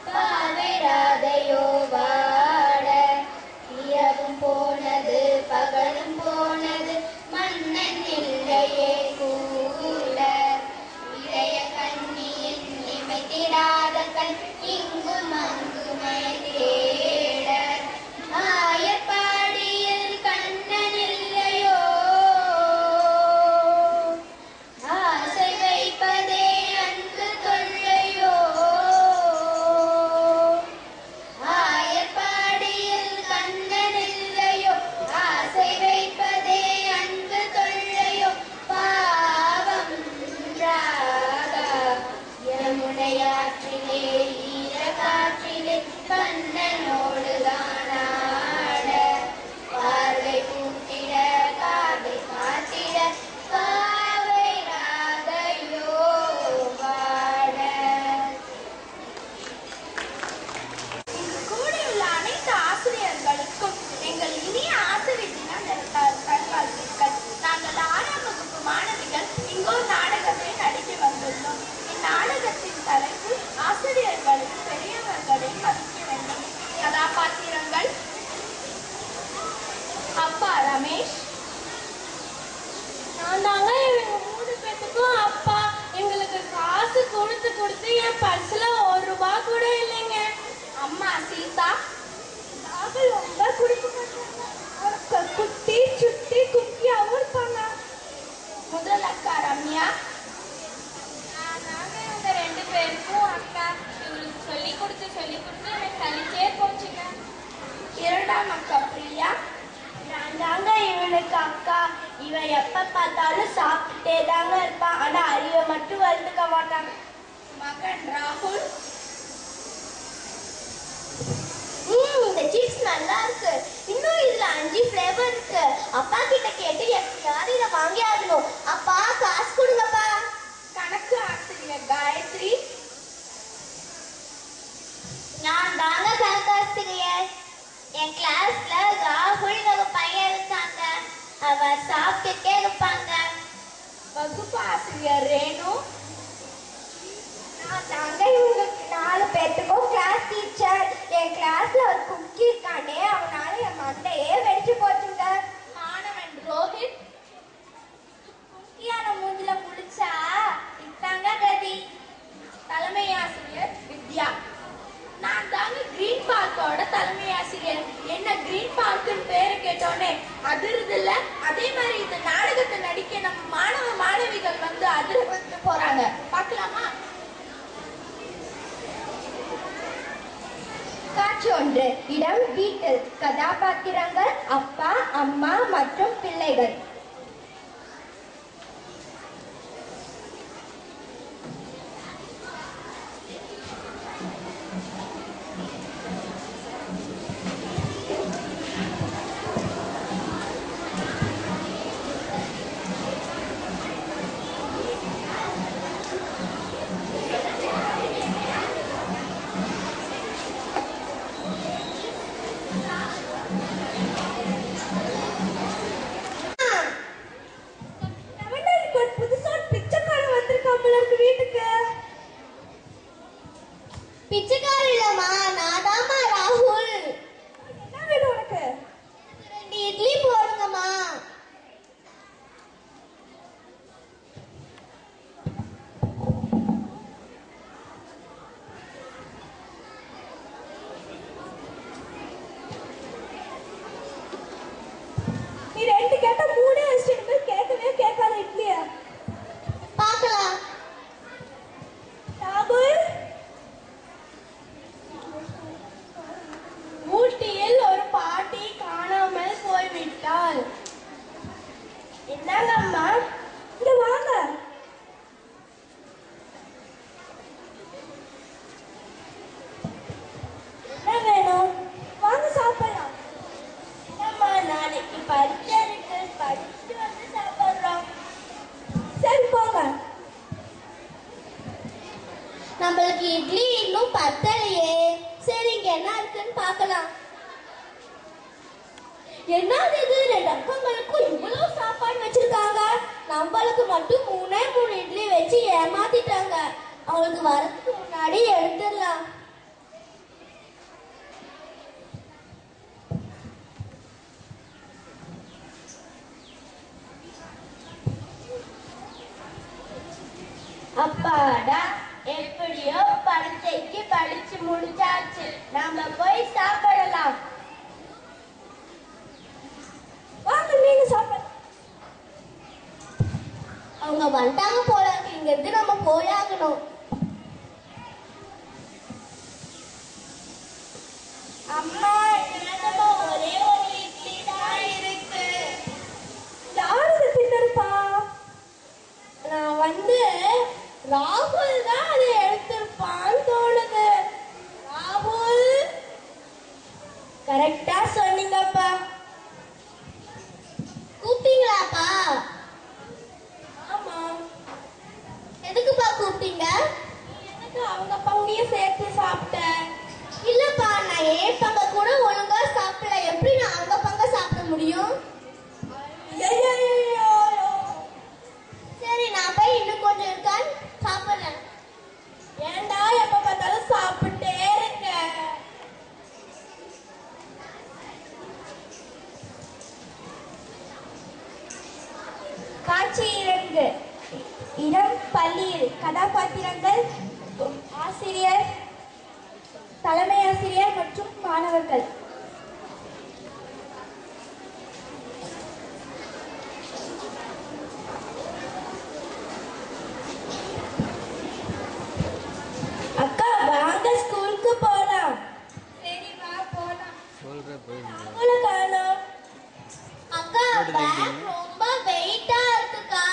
பாவைராதையோ வாட. இரவும் போனது பகலும் போனது மன்னன் இல்லையே கூட. இளைய கண்ணியின் இமைத்திடாத கண் இங்கும் அங்குமே தேட. ஆயப்பாடியில் கண்ணன் இல்லையோ ஆசை வைப்பதே அன்பு தொல்லையோ. ஆயப்பாடியில் கண்ணன் இல்லையோ ஆசை வைப்பதே அன்பு தொல்லையோ. பாவம் ராதா யமுனையாற்றிலே ஈர காற்றிலே கண்ணனோடுதான் ஆட. பார்வை கூட்டிட காதை காத்திட பாவை ராதையோ வாட. இங்கு கூடியுள்ள அனைத்து ஆசிரியர்களுக்கும் எங்கள் இனிய ஆசிரியர் தின நல்வாழ்த்துக்கள். நாங்கள் 6ஆம் வகுப்பு மாணவிகள் இங்கோர் நாடகத்தை நடிக்க வந்துள்ளோம். இந்நாடகத்தின் தலைப்பு ஆசிரியர்களுக்கு பெரியவர்களை மதிக்க வேண்டும். கதாபாத்திரங்கள்: அப்பா ரமேஷ். நான் தாங்க இவங்க 3 பேத்துக்கும் அப்பா. எங்களுக்கு காசு கொடுத்து என் பர்ஸ்ல 1 ரூபாய் கூட இல்லைங்க. அம்மா சீதா. நாங்கள் ரொம்ப குடிக்க மாட்டாங்க. குட்டி சுட்டி குட்டியாவும் இருப்பாங்க. முதல் அக்கா ரம்யா. நாங்க இவங்க 2 பேருக்கும் அக்கா. இவங்களுக்கு சொல்லி கொடுத்து எனக்கு தனிச்சே போச்சுங்க. இரண்டாம் அக்கா பிரியா. நான் தாங்க இவனுக்கு அக்கா. இவன் எப்ப பார்த்தாலும் சாப்பிட்டே தாங்க இருப்பான். ஆனா அறிவை மட்டும் வளர்த்துக்க மாட்டாங்க. மகன் ராகுல். இந்த சிப்ஸ் நல்லா இருக்கு. இன்னும் இதுல 5 ஃபிளேவர் இருக்கு. அப்பா கிட்ட கேட்டு எப்படியாவது இதை வாங்கி ஆகணும். அப்பா காசு கொடுங்கப்பா. கணக்கு ஆசிரியர் காயத்ரி. நான் தாங்க கணக்காசிரியர். என் கிளாஸ்ல ராகுல் ஒரு பையன் இருக்காங்க. அவன் சாப்பிட்டுட்டே இருப்பாங்க. வகுப்பு ஆசிரியர் ரேணு. நான் தாங்க இவங்களுக்கு 4 பேத்துக்கும் கிளாஸ் டீச்சர். என் கிளாஸ்ல ஒரு குக்கி இருக்கானே, அவனால என் மண்டையே வெடிச்சு போச்சுங்க. மாணவன் ரோஹித். குக்கியான மூஞ்சில முடிச்சா இத்தாங்க கதி. தலைமை ஆசிரியர் வித்யா. நான் தாங்க கிரீன் பார்க்கோட தலைமை ஆசிரியர். என்ன கிரீன் பார்க்குன்னு பேரை கேட்டோன்னே அதிர்து இல்ல? அதே மாதிரி இந்த நாடகத்தை நடிக்க நம்ம மாணவ மாணவிகள் வந்து அதிர்ந்து போறாங்க. பார்க்கலாமா? காட்சி 1. இடம் வீட்டில். கதாபாத்திரங்கள் அப்பா, அம்மா மற்றும் பிள்ளைகள். பிச்சைக்கார இல்லம்மா, நாதாமா ராகுல். என்ன வேணும் உனக்கு? 2 இட்லி போடுங்கம்மா. நீ 2 கேட்ட 3 வச்சுட்டு கேட்கவே கேட்காத இட்லியா? பார்க்கலாம். ராகுல். ஊட்டியில் ஒரு பாட்டி காணாமல் போய்விட்டாள். என்னங்கம்மா? இங்க வாங்க. என்ன வேணும்? வாங்க சாப்பிடலாம். என்னம்மா, நாளைக்கு பரீட்சை இருக்கு. படிச்சுட்டு வந்து சாப்பிடுறோம். சரி போங்க. நம்மளுக்கு இட்லி இன்னும் பத்தலையே. சரி, இங்க என்ன இருக்குன்னு பார்க்கலாம். என்னது இது? 2 அக்கங்களுக்கும் இவ்வளவு சாப்பாடு வச்சிருக்காங்க. நம்மளுக்கு மட்டும் 3 இட்லி வச்சு ஏமாத்திட்டாங்க. அவங்களுக்கு வரதுக்கு முன்னாடி எடுத்துடலாம். முடிஞ்சாச்சு. நாம போய் சாப்பிடலாம். வாங்க நீங்க சாப்பிடலாம். அவங்க வந்துட்டாங்க போல இருக்கு. இங்க இருந்து நம்ம போயாகணும். அம்மா என்னமா ஒரே ஒரு இட்லி தான் இருக்கு. யாரு தின்னருப்பா? நான் ராகுல் தான் அதை எடுத்திருப்பான்னு தோணுது. ராகுல் கரெக்டா சொன்னீங்கப்பா. கூப்பிட்டீங்களாப்பா? ஆமா. எதுக்குப்பா கூப்பிட்டீங்க? எனக்கு அவங்க பங்கையும் சேர்த்து சாப்பிட்டேன். இல்லப்பா, நான் ஏன் பங்க கூட ஒழுங்கா சாப்பிடல. எப்படி நான் அவங்க பங்க சாப்பிட முடியும்? சரி, நான் போய் இன்னும் கொஞ்சம் இருக்கான்னு சாப்பிடுறேன். ஏண்டா எப்ப பார்த்தாலும் சாப்பிட்டே இருக்க? காட்சி 2. இடம் பள்ளியில். கதாபாத்திரங்கள் ஆசிரியர், தலைமை ஆசிரியர் மற்றும் மாணவர்கள். அக்கா வாங்க ஸ்கூலுக்கு போலாம். சரி வா போலாம். காணோம். அக்கா, பேக் ரொம்ப வெயிட்டா இருக்குக்கா.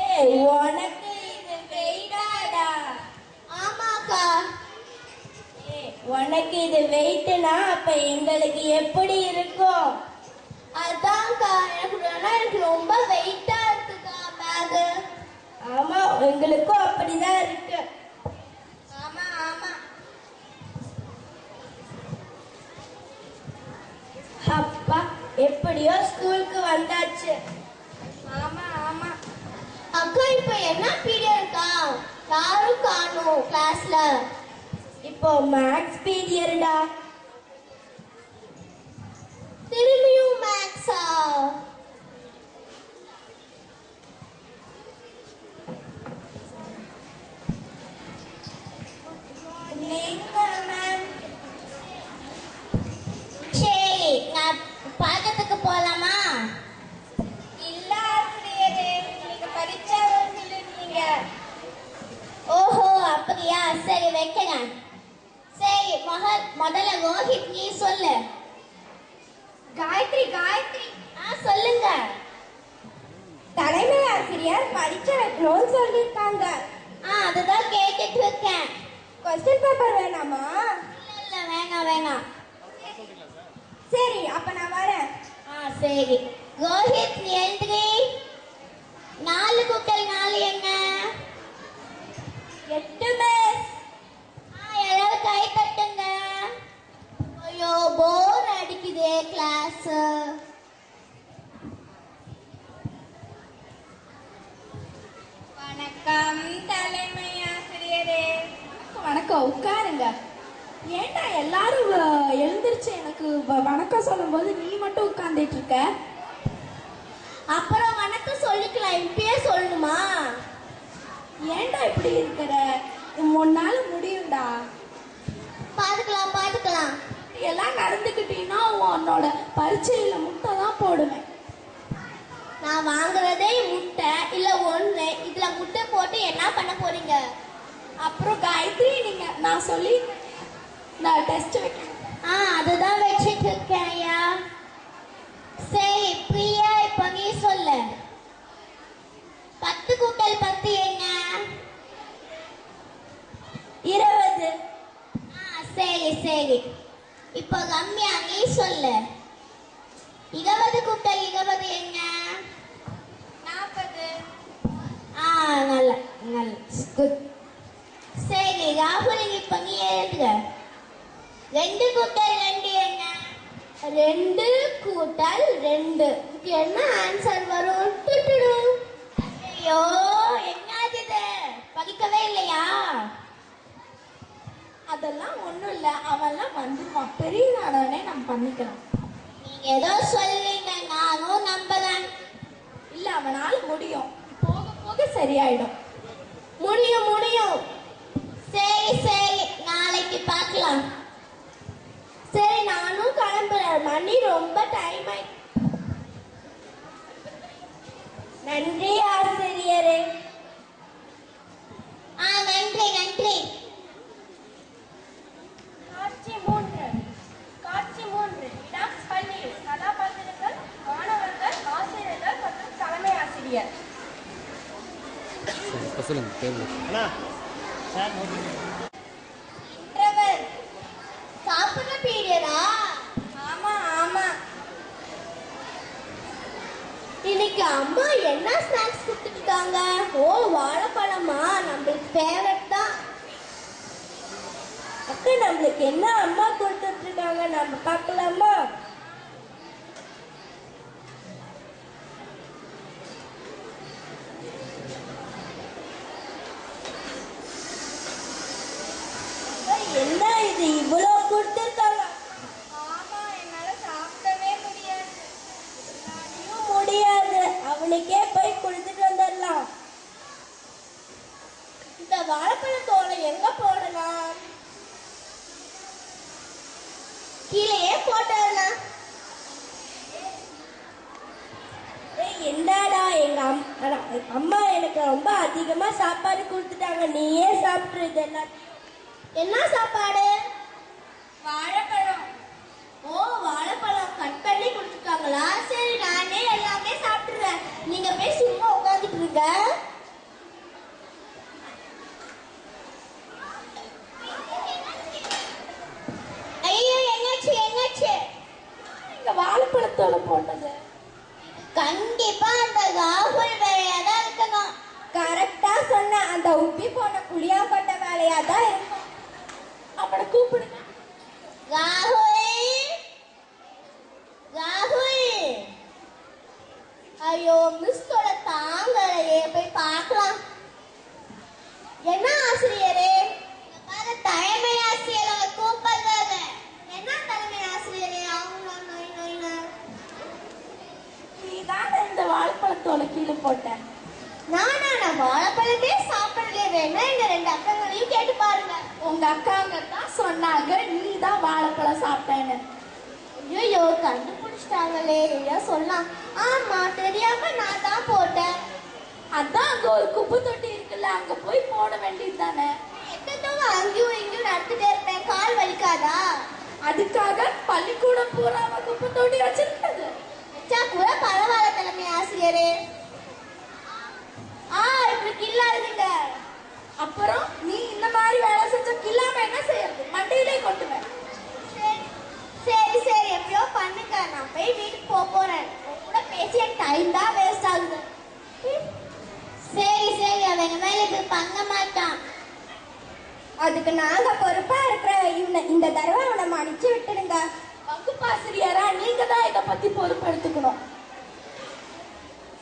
ஏய் உனக்கு இது வெயிட்டாடா? ஆமாக்கா. ஏய் உனக்கு இது வெயிட்னா அப்ப எங்களுக்கு எப்படி இருக்கும்? அதான்க்கா, எனக்கு ரொம்ப வெயிட்டா இருக்குக்கா பேக். ஆமா எங்களுக்கும் அப்படிதான் இருக்கு. ஆமா ஆமா. அப்பா எப்படியோ ஸ்கூலுக்கு வந்தாச்சு. ஆமா ஆமா. அக்கா, இப்ப என்ன பீரியட் இருக்கா? யாரும் காணோம் கிளாஸ்ல. இப்போ மேக்ஸ் பீரியடா. திரும்பியும் மேக்ஸா? நீங்க மேம். சரி, நான் பாக்கத்துக்கு போலாமா? இல்ல ஆசிரியரே, நீங்க பரீட்சை சொல்லிருக்கீங்க. ஓஹோ, அப்படியா? சரி வைக்கங்க. சரி, முதல்ல ரோஹித் நீ சொல்லு. காயத்ரி சொல்லுங்க. தலைமை ஆசிரியர் பரீட்சை வைக்கணும்னு சொல்லியிருக்காங்க. அதுதான் கேட்டுட்டு இருக்கேன். கொஸ்டின் பேப்பர் வேணாமா? இல்ல வேணாம் வேணாம். சரி அப்ப நான் வரேன். சரி, ரோஹித் நீ எழுதுறி. 4 கூட்டல் 4 என்ன? 8 மிஸ். எல்லாரும் கை தட்டுங்க. ஐயோ, போர் அடிக்குதே கிளாஸ். வணக்கம் தலைமை ஆசிரியரே. வணக்கம், உட்காருங்க. ஏன்டா எல்லாரும் எழுந்திருச்சு எனக்கு வணக்கம் சொல்லும் போது நீ மட்டும் உட்கார்ந்துட்டு இருக்க? அப்புறம் வணக்கம் சொல்லிக்கலாம், இப்பயே சொல்லணுமா? ஏன்டா இப்படி இருக்கிற? உன்னால முடியும்டா. பாத்துக்கலாம். எல்லாம் நடந்துக்கிட்டீங்கன்னா உன்னோட பரீட்சையில முட்டை தான் போடுவேன். நான் வாங்குறதே முட்டை இல்ல ஒண்ணு. இதுல முட்டை போட்டு என்ன பண்ண போறீங்க? அப்புறம் காயத்ரி, நான் சொல்லி நான் டெஸ்ட் வைக்கிறேன். அதுதான் வச்சிட்டு இருக்கேன் ஐயா. சரி பிரியா, இப்ப நீ சொல்லு. 10 கூட்டல் 10 என்ன? 20. சரி. இப்போ ரம்யா நீ சொல்லு. 20 கூட்டல் 20 என்ன? 40. நல்ல குட். சரி ராகுல், இப்ப நீ எழுதுக. 2 கூட்டல் 2 என்ன? 2 கூட்டல் 2. இதுக்கு என்ன ஆன்சர் வரும்? ஐயோ, என்னது இது? படிக்கவே இல்லையா? அதெல்லாம் ஒண்ணும் இல்ல, அவெல்லாம் வந்துருவான். பெரியதானே நம்ம பண்ணிக்கலாம். நீங்க ஏதோ சொல்றீங்க, நானும் நம்புறேன். இல்ல அவனால முடியும், போக போக சரியாயிடும். முடியும். சரி நாளைக்கு கிளம்புறேன். மணி ரொம்ப டைம் ஆயிடுச்சு. நன்றி ஆசிரியரே. நன்றி நன்றி. காட்சி 3. காட்சி 3. இடம் பள்ளியில். கதாபாத்திரங்கள் மாணவர்கள், ஆசிரியர்கள் மற்றும் தலைமை ஆசிரியர். சாப்பிடுற பீரியடா? ஆமா ஆமா. இன்னைக்கு அம்மா என்ன ஸ்நாக்ஸ் கொடுத்துருக்காங்க? ஓ, வாழைப்பழமா? நம்மளுக்கு ஃபேவரட் தான். அக்கா, நம்மளுக்கு என்ன அம்மா கொடுத்துட்டு இருக்காங்க, நம்ம பார்க்கலாமா? என்ன இது இவ்வளோ கொடுத்துருக்காங்க? ஆமா, என்னால சாப்பிடவே முடியாது. முடியாது, அவனுக்கே போய் கொடுத்துட்டு வந்துடலாம். இந்த வாழைப்பழ தோலை எங்க போடலாம்? கீழே போட்டலாம். என்னடா, எங்க அம்மா எனக்கு ரொம்ப அதிகமா சாப்பாடு கொடுத்துட்டாங்க, நீயே சாப்பிடுறது எல்லாம். என்ன சாப்பாடு? வாழைப்பழம். ஓ, வாழைப்பழம் கட் பண்ணி கொடுத்துருக்காங்களா? சரி, நானே எல்லாமே சாப்பிடுறேன். நீங்க போய் சும்மா உட்காந்துட்டு இருங்க. ஐயோ, என்னாச்சு என்னாச்சு? இங்க வாழைப்பழத்தோட போட்டது. கண்டிப்பா அந்த ராகுல் வேலையா தான் இருக்கணும். கரெக்டா சொன்ன. அந்த உப்பி போன புளியாம்பட்ட வேலையா தான் இருக்கும். அவனை கூப்பிடுங்க. ராகுல், ராகுல். ஐயோ, மிஸ்ஸோட தாங்கலையே, போய் பார்க்கலாம். என்ன ஆசிரியரே? தலைமை ஆசிரியர் கூப்பிடுறாங்க. என்ன தலைமை ஆசிரியரே? நீதான் இந்த வாழைப்பழத்தோட கீழே போட்ட. நான் வாழைப்பழமே சாப்பிடல. வேணா இந்த 2 அக்கங்களையும் கேட்டு பாருங்க. உங்க அக்காங்க தான் சொன்னாங்க நீ தான் வாழைப்பழம் சாப்பிட்டேன்னு. ஐயோ, கண்டுபிடிச்சிட்டாங்களே. ஐயா சொல்லலாம். ஆமா, தெரியாம நான் தான் போட்டேன். அதான் அங்க ஒரு குப்பை தொட்டி இருக்குல்ல, அங்க போய் போட வேண்டியது தானே. எத்தனை அங்கேயும் இங்கேயும் நடந்துட்டே இருப்பேன், கால் வலிக்காதா? அதுக்காக பள்ளிக்கூடம் பூராம குப்பை தொட்டி வச்சிருக்கிறது. வச்சா கூட பரவாயில்ல தலைமை ஆசிரியரே. இப்படி கில்லாதுங்க. அப்புறம் நீ இந்த மாதிரி வேலை செஞ்ச கில்லாம என்ன செய்யறது? மண்டையிலே கொட்டுவேன். சரி சரி, எப்படியோ பண்ணுங்க. நான் போய் வீட்டுக்கு போறேன். கூட பேசி என் டைம் தான் வேஸ்ட் ஆகுது. சரி சரி, அவங்க மேல இது பண்ண மாட்டான். அதுக்கு நாங்க பொறுப்பா இருக்கிற. இந்த தடவை அவனை மன்னிச்சு விட்டுடுங்க. வகுப்பாசிரியரா நீங்க தான் இதை பத்தி பொறுப்பெடுத்துக்கணும்.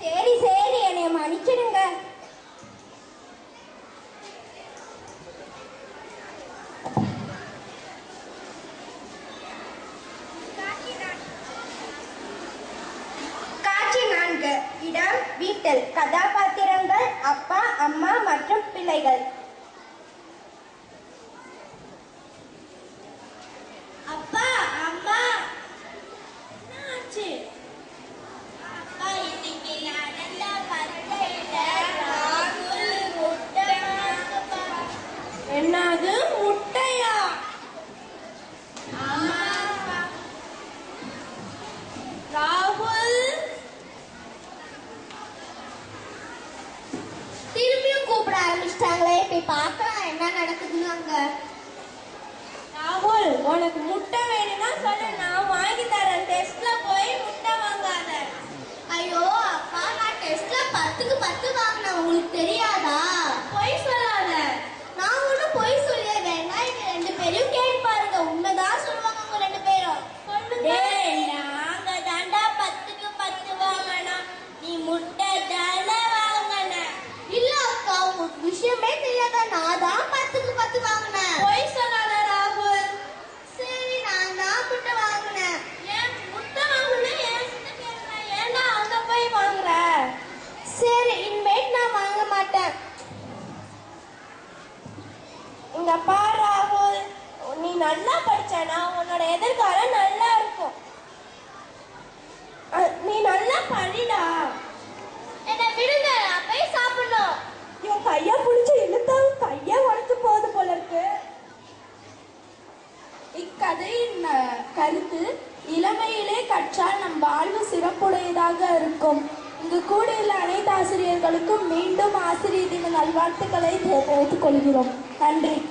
சரி சரி, என்னை மன்னிச்சிடுங்க. காட்சி 4. இடம் வீட்டில். கதாபாத்திரங்கள் அப்பா, அம்மா மற்றும் பிள்ளைகள். அப்பா, அம்மா. என்னாச்சு? அப்பா, இன்னைக்கு நடந்த பரீட்சையில ராகுல் முட்டை வாங்குப்பா. என்னது, முட்டையா? ஆமாப்பா. ராகுல், திரும்பியும் கூப்பிட ஆரம்பிச்சிட்டாங்களே. போய் பார்க்கலாம் என்ன நடக்குதுன்னு அங்க. ராகுல், உனக்கு முட்டை வேணும்னா சொல்லு, நான் வாங்கி தரேன். டெஸ்ட்ல போய் முட்டை வாங்காத. ஐயோ அப்பா, நான் டெஸ்ட்ல 10க்கு 10 வாங்கினேன். உங்களுக்கு தெரியாதா? பொய் சொல்லாத. நான் ஒன்றும் பொய் சொல்லியே. வேணா இங்க 2 பேரையும் கேட்டு பாருங்க. உண்மைதான் சொல்லுவாங்க அவங்க 2 பேரும். டேய், நாங்க தாண்டா 10க்கு 10 வாங்கணும். நீ முட்டை தானே வாங்கன. இல்ல அக்கா, உங்களுக்கு விஷயமே தெரியாதா? நான் தான் 10க்கு 10 வாங்கினேன். பொய் சொல்லாத ராகுல். சரி, நான் தான் முட்டை வாங்கினேன். ஏன் முட்டை வாங்கணும்? ஏன் கேட்கிறேன், ஏன்டா அங்க போய் வாங்குற? சரி, இனிமேட் நான் வாங்க மாட்டேன். இங்க பாரு ராகுல், நீ நல்லா படிச்சனா உன்னோட எதிர்காலம் நல்லா இருக்கும். கையா புடிச்சு இழுத்தாலும் கையா உடைச்சு போகுது போல இருக்கு. இக்கதையின் கருத்து, இளமையிலே கற்றால் நம் வாழ்வு சிறப்புடையதாக இருக்கும். இங்கு கூடியுள்ள அனைத்து ஆசிரியர்களுக்கும் மீண்டும் ஆசிரியர் தின நல்வாழ்த்துக்களை தெரிவித்துக் கொள்கிறோம். நன்றி.